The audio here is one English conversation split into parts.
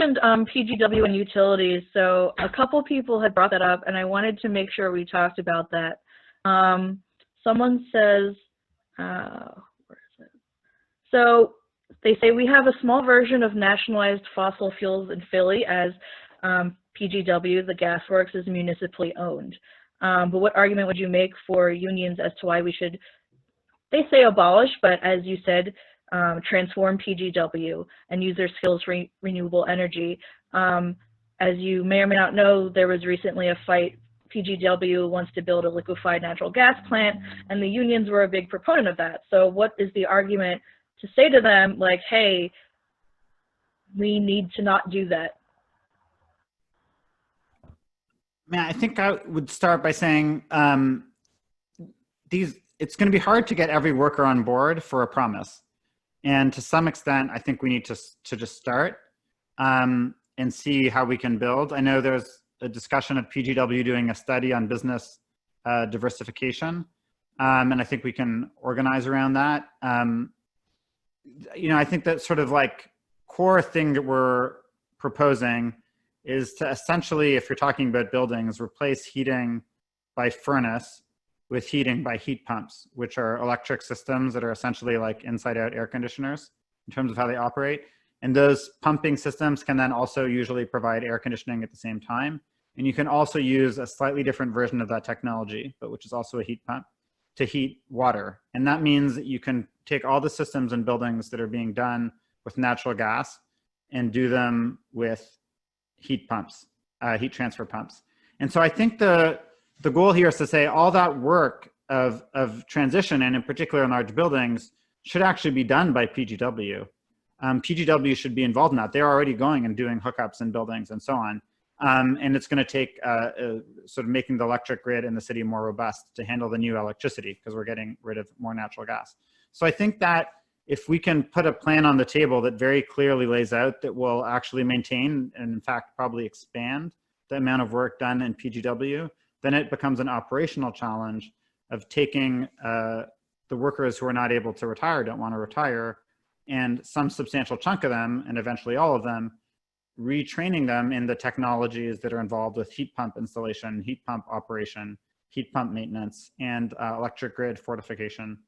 mentioned PGW and utilities, so a couple people had brought that up, and I wanted to make sure we talked about that. Someone says, where is it? So they say we have a small version of nationalized fossil fuels in Philly as PGW, the gas works, is municipally owned. But what argument would you make for unions as to why we should, they say abolish, but as you said, transform PGW and use their skills for renewable energy? As you may or may not know, there was recently a fight. PGW wants to build a liquefied natural gas plant, and the unions were a big proponent of that. So what is the argument to say to them, like, hey, we need to not do that? Man, I think I would start by saying it's going to be hard to get every worker on board for a promise. And to some extent, I think we need to just start and see how we can build. I know there's a discussion of PGW doing a study on business diversification. And I think we can organize around that. You know, I think that sort of like core thing that we're proposing is to essentially, if you're talking about buildings, replace heating by furnace with heating by heat pumps, which are electric systems that are essentially like inside out air conditioners in terms of how they operate. And those pumping systems can then also usually provide air conditioning at the same time. And you can also use a slightly different version of that technology, but which is also a heat pump, to heat water. And that means that you can take all the systems and buildings that are being done with natural gas and do them with heat pumps, heat transfer pumps. And so I think the goal here is to say all that work of transition, and in particular in large buildings, should actually be done by PGW. PGW should be involved in that. They're already going and doing hookups in buildings and so on. And it's going to take sort of making the electric grid in the city more robust to handle the new electricity, because we're getting rid of more natural gas. So I think that if we can put a plan on the table that very clearly lays out that will actually maintain and in fact probably expand the amount of work done in PGW, then it becomes an operational challenge of taking the workers who are not able to retire, don't want to retire, and some substantial chunk of them, and eventually all of them, retraining them in the technologies that are involved with heat pump installation, heat pump operation, heat pump maintenance, and electric grid fortification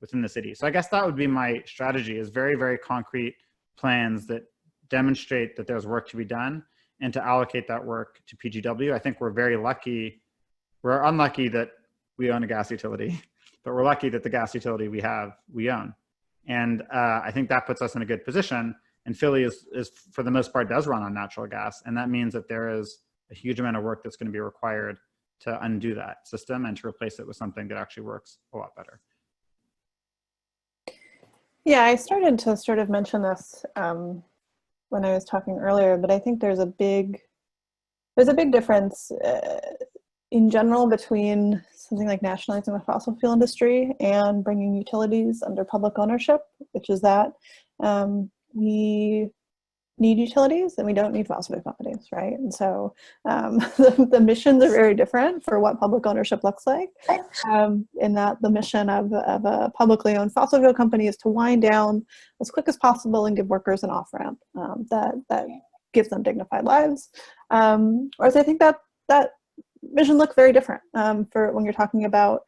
within the city. So I guess that would be my strategy, is very, very concrete plans that demonstrate that there's work to be done and to allocate that work to PGW. I think we're very lucky. We're unlucky that we own a gas utility, but we're lucky that the gas utility we own. And I think that puts us in a good position. And Philly is for the most part does run on natural gas. And that means that there is a huge amount of work that's going to be required to undo that system and to replace it with something that actually works a lot better. Yeah, I started to sort of mention this when I was talking earlier, but I think there's a big difference in general between something like nationalizing the fossil fuel industry and bringing utilities under public ownership, which is that we need utilities and we don't need fossil fuel companies, right? And so the missions are very different for what public ownership looks like, in that the mission of a publicly owned fossil fuel company is to wind down as quick as possible and give workers an off-ramp that gives them dignified lives. Whereas I think that mission looks very different for when you're talking about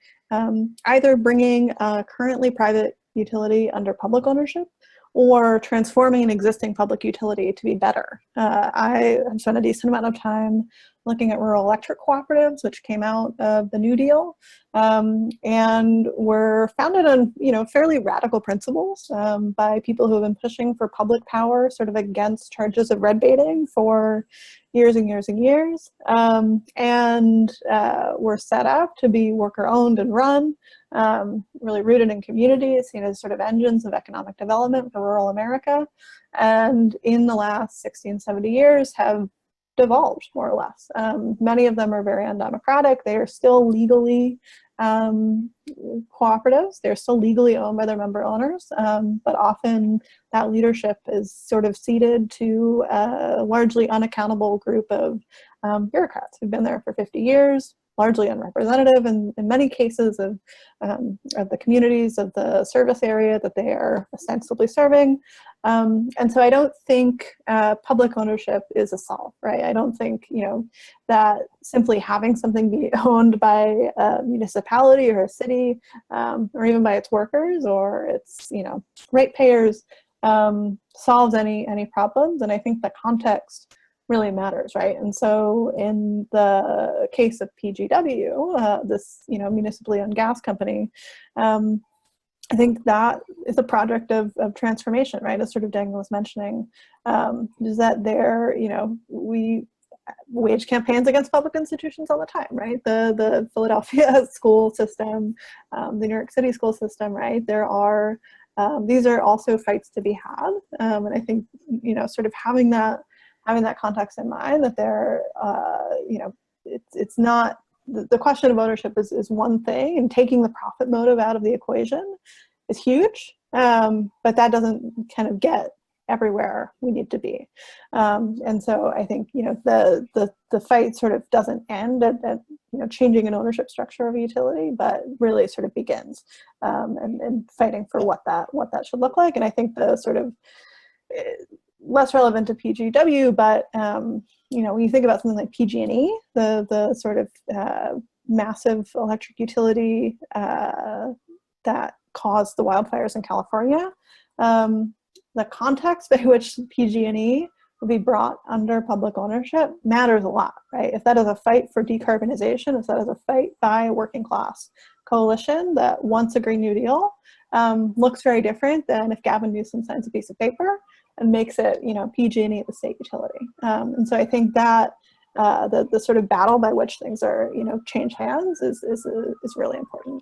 either bringing a currently private utility under public ownership or transforming an existing public utility to be better. I have spent a decent amount of time looking at rural electric cooperatives, which came out of the New Deal, and were founded on fairly radical principles by people who have been pushing for public power sort of against charges of red baiting for years and years and years, and were set up to be worker owned and run, really rooted in communities, seen as sort of engines of economic development for rural America, and in the last 60 and 70 years have devolved more or less. Many of them are very undemocratic. They are still legally cooperatives. They're still legally owned by their member owners, but often that leadership is sort of ceded to a largely unaccountable group of bureaucrats who've been there for 50 years, largely unrepresentative in many cases of the communities of the service area that they are ostensibly serving. And so I don't think public ownership is a solve, right? I don't think, you know, that simply having something be owned by a municipality or a city, or even by its workers or its, you know, ratepayers, solves any problems. And I think the context really matters, right? And so in the case of PGW, this, you know, municipally owned gas company, I think that is a project of transformation, right? As sort of Daniel was mentioning, is that there, you know, we wage campaigns against public institutions all the time, right? The Philadelphia school system, the New York City school system, right? There are, these are also fights to be had. And I think, you know, sort of having that context in mind, that there, you know, it's not, the question of ownership is one thing, and taking the profit motive out of the equation is huge, but that doesn't kind of get everywhere we need to be. And so I think, you know, the fight sort of doesn't end at you know, changing an ownership structure of a utility, but really sort of begins, and fighting for what that should look like. And I think the sort of less relevant to PGW, but you know, when you think about something like PG&E, the sort of massive electric utility that caused the wildfires in California, the context by which PG&E will be brought under public ownership matters a lot, right? If that is a fight for decarbonization, if that is a fight by a working class coalition that wants a Green New Deal, looks very different than if Gavin Newsom signs a piece of paper and makes it, you know, PG&E the state utility. And so I think that the sort of battle by which things are, you know, change hands is really important.